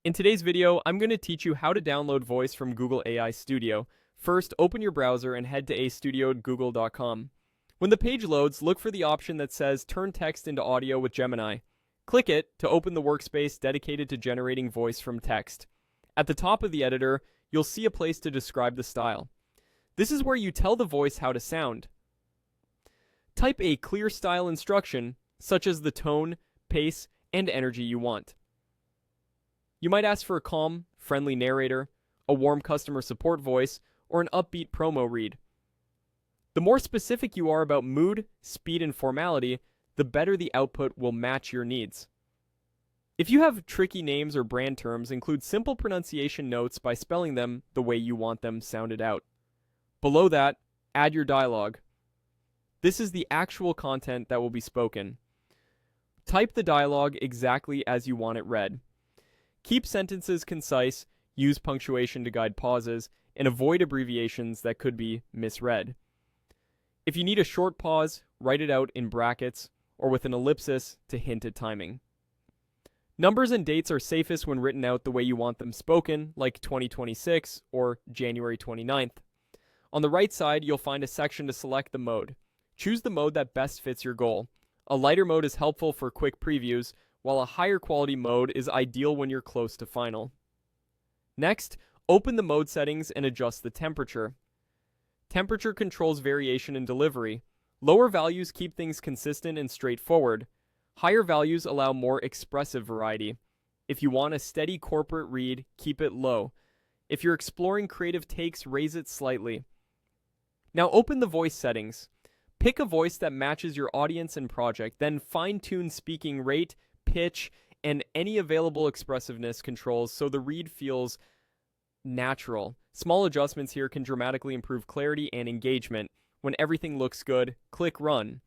In today's video, I'm going to teach you how to download voice from Google AI Studio. First, open your browser and head to astudio.google.com. When the page loads, look for the option that says Turn Text into Audio with Gemini. Click it to open the workspace dedicated to generating voice from text. At the top of the editor, you'll see a place to describe the style. This is where you tell the voice how to sound. Type a clear style instruction, such as the tone, pace, and energy you want. You might ask for a calm, friendly narrator, a warm customer support voice, or an upbeat promo read. The more specific you are about mood, speed, and formality, the better the output will match your needs. If you have tricky names or brand terms, include simple pronunciation notes by spelling them the way you want them sounded out. Below that, add your dialogue. This is the actual content that will be spoken. Type the dialogue exactly as you want it read. Keep sentences concise, use punctuation to guide pauses, and avoid abbreviations that could be misread. If you need a short pause, write it out in brackets or with an ellipsis to hint at timing. Numbers and dates are safest when written out the way you want them spoken, like 2026 or January 29th. On the right side, you'll find a section to select the mode. Choose the mode that best fits your goal. A lighter mode is helpful for quick previews, while a higher quality mode is ideal when you're close to final. Next, open the mode settings and adjust the temperature. Temperature controls variation in delivery. Lower values keep things consistent and straightforward. Higher values allow more expressive variety. If you want a steady corporate read, keep it low. If you're exploring creative takes, raise it slightly. Now open the voice settings. Pick a voice that matches your audience and project, then fine-tune speaking rate, pitch, and any available expressiveness controls so the read feels natural. Small adjustments here can dramatically improve clarity and engagement. When everything looks good, click Run.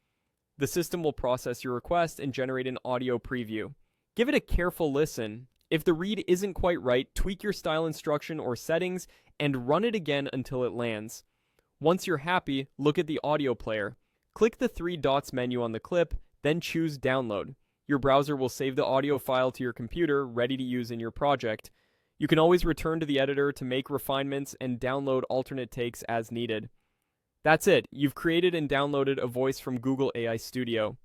The system will process your request and generate an audio preview. Give it a careful listen. If the read isn't quite right, tweak your style instruction or settings and run it again until it lands. Once you're happy, look at the audio player. Click the three dots menu on the clip, then choose Download. Your browser will save the audio file to your computer, ready to use in your project. You can always return to the editor to make refinements and download alternate takes as needed. That's it. You've created and downloaded a voice from Google AI Studio.